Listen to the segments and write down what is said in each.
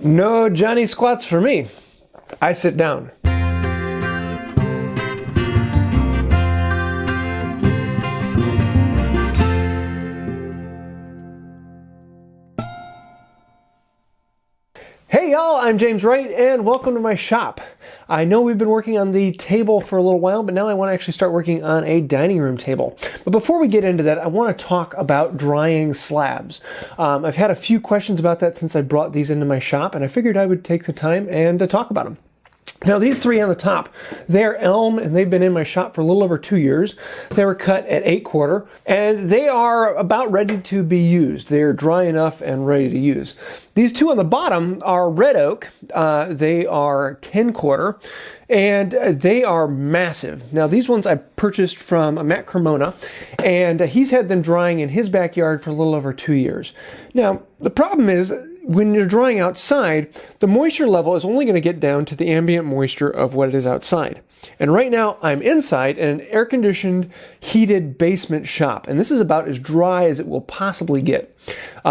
No Johnny squats for me. I sit down. Hey y'all, I'm James Wright and welcome to my shop. I know we've been working on the table for a little while, but now I want to actually start working on a dining room table. But before we get into that, I want to talk about drying slabs. I've had a few questions about that since I brought these into my shop, and I figured I would take the time and talk about them. Now these three on the top, they're elm and they've been in my shop for a little over 2 years. They were cut at 8/4 and they are about ready to be used. They're dry enough and ready to use. These two on the bottom are red oak. They are 10/4 and they are massive. Now these ones I purchased from Matt Cremona, and he's had them drying in his backyard for a little over 2 years. Now the problem is, when you're drying outside, the moisture level is only going to get down to the ambient moisture of what it is outside. And right now I'm inside in an air-conditioned, heated basement shop, and this is about as dry as it will possibly get.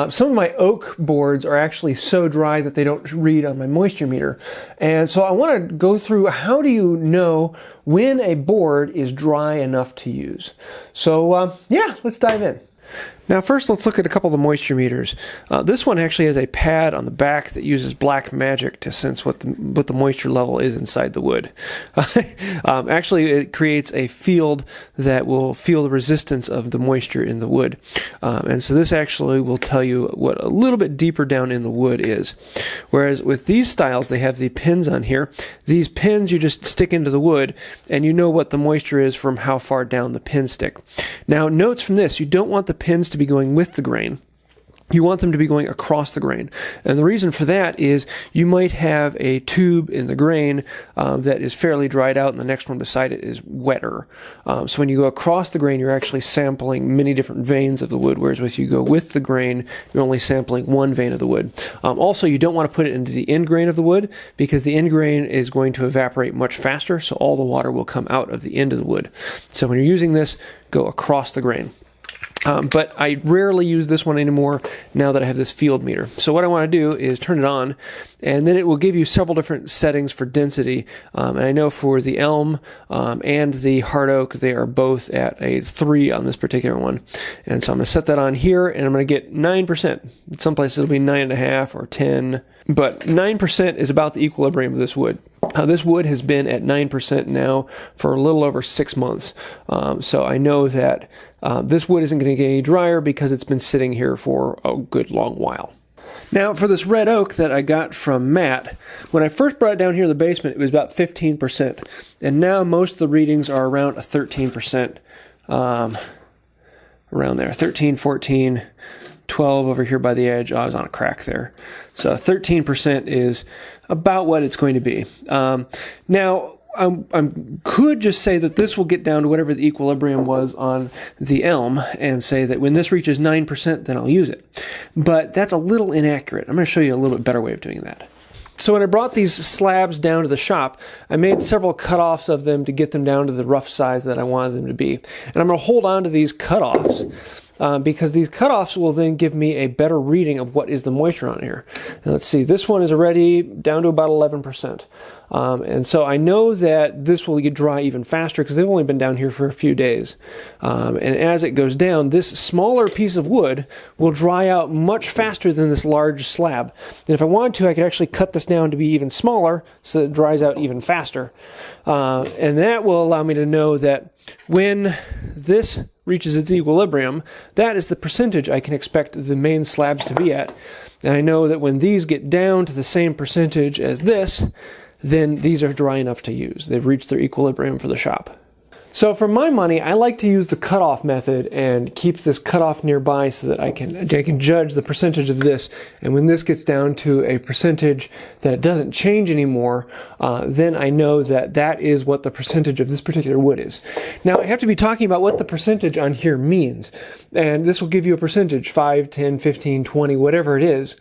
Some of my oak boards are actually so dry that they don't read on my moisture meter. And so I want to go through, how do you know when a board is dry enough to use? So yeah, let's dive in. Now first let's look at a couple of the moisture meters. This one actually has a pad on the back that uses black magic to sense what the moisture level is inside the wood. Actually it creates a field that will feel the resistance of the moisture in the wood. And so this actually will tell you what a little bit deeper down in the wood is. Whereas with these styles, they have the pins on here. These pins you just stick into the wood and you know what the moisture is from how far down the pins stick. Now notes from this, you don't want the pins to be going with the grain. You want them to be going across the grain. And the reason for that is you might have a tube in the grain that is fairly dried out and the next one beside it is wetter. So when you go across the grain, you're actually sampling many different veins of the wood, whereas if you go with the grain, you're only sampling one vein of the wood. Also, you don't want to put it into the end grain of the wood because the end grain is going to evaporate much faster, so all the water will come out of the end of the wood. So when you're using this, go across the grain. But I rarely use this one anymore now that I have this field meter. So what I want to do is turn it on, and then it will give you several different settings for density. And I know for the elm and the hard oak, they are both at a 3 on this particular one. And so I'm going to set that on here, and I'm going to get 9%. In some places it'll be 9.5 or 10, but 9% is about the equilibrium of this wood. This wood has been at 9% now for a little over 6 months. So I know that this wood isn't going to get any drier because it's been sitting here for a good long while. Now for this red oak that I got from Matt, when I first brought it down here in the basement, it was about 15%. And now most of the readings are around a 13%. Around there, 13, 14, 12 over here by the edge. Oh, I was on a crack there. So 13% is about what it's going to be. Now, I could just say that this will get down to whatever the equilibrium was on the elm and say that when this reaches 9%, then I'll use it. But that's a little inaccurate. I'm going to show you a little bit better way of doing that. So when I brought these slabs down to the shop, I made several cutoffs of them to get them down to the rough size that I wanted them to be. And I'm going to hold on to these cutoffs because these cutoffs will then give me a better reading of what is the moisture on here. And let's see, this one is already down to about 11%. And so I know that this will get dry even faster because they've only been down here for a few days. And as it goes down, this smaller piece of wood will dry out much faster than this large slab. And if I wanted to, I could actually cut this down to be even smaller so that it dries out even faster. And that will allow me to know that when this reaches its equilibrium, that is the percentage I can expect the main slabs to be at. And I know that when these get down to the same percentage as this, then these are dry enough to use. They've reached their equilibrium for the shop. So for my money, I like to use the cutoff method and keep this cutoff nearby so that I can judge the percentage of this. And when this gets down to a percentage that it doesn't change anymore, then I know that that is what the percentage of this particular wood is. Now I have to be talking about what the percentage on here means. And this will give you a percentage, 5, 10, 15, 20, whatever it is,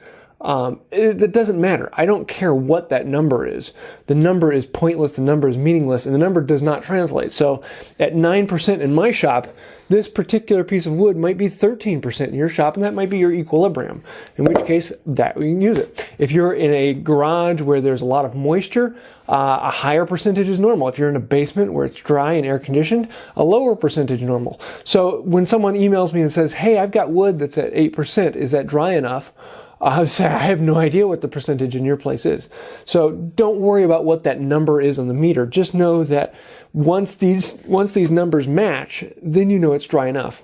It doesn't matter. I don't care what that number is. The number is pointless, the number is meaningless, and the number does not translate. So at 9% in my shop, this particular piece of wood might be 13% in your shop, and that might be your equilibrium, in which case that we can use it. If you're in a garage where there's a lot of moisture, a higher percentage is normal. If you're in a basement where it's dry and air conditioned, a lower percentage normal. So when someone emails me and says, hey, I've got wood that's at 8%, is that dry enough? I would say, I have no idea what the percentage in your place is. So don't worry about what that number is on the meter. Just know that once these numbers match, then you know it's dry enough.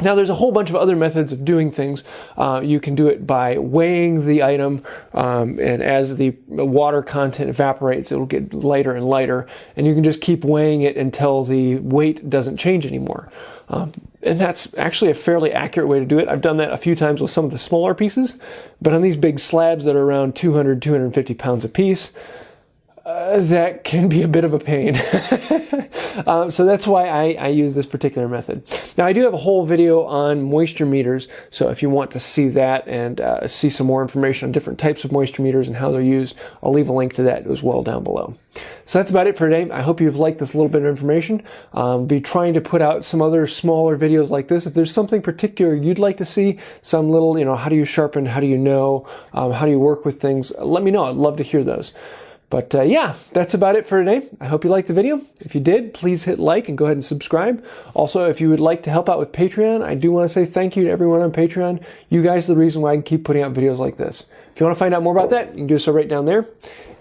Now, there's a whole bunch of other methods of doing things. You can do it by weighing the item, and as the water content evaporates, it'll get lighter and lighter, and you can just keep weighing it until the weight doesn't change anymore. And that's actually a fairly accurate way to do it. I've done that a few times with some of the smaller pieces, but on these big slabs that are around 200, 250 pounds a piece, that can be a bit of a pain. So that's why I use this particular method. Now, I do have a whole video on moisture meters, so if you want to see that and see some more information on different types of moisture meters and how they're used, I'll leave a link to that as well down below. So that's about it for today. I hope you've liked this little bit of information. I'll be trying to put out some other smaller videos like this. If there's something particular you'd like to see, some little, how do you sharpen, how do you know, how do you work with things, let me know. I'd love to hear those. But yeah, that's about it for today. I hope you liked the video. If you did, please hit like and go ahead and subscribe. Also, if you would like to help out with Patreon, I do want to say thank you to everyone on Patreon. You guys are the reason why I can keep putting out videos like this. If you want to find out more about that, you can do so right down there.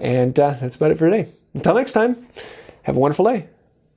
And that's about it for today. Until next time, have a wonderful day.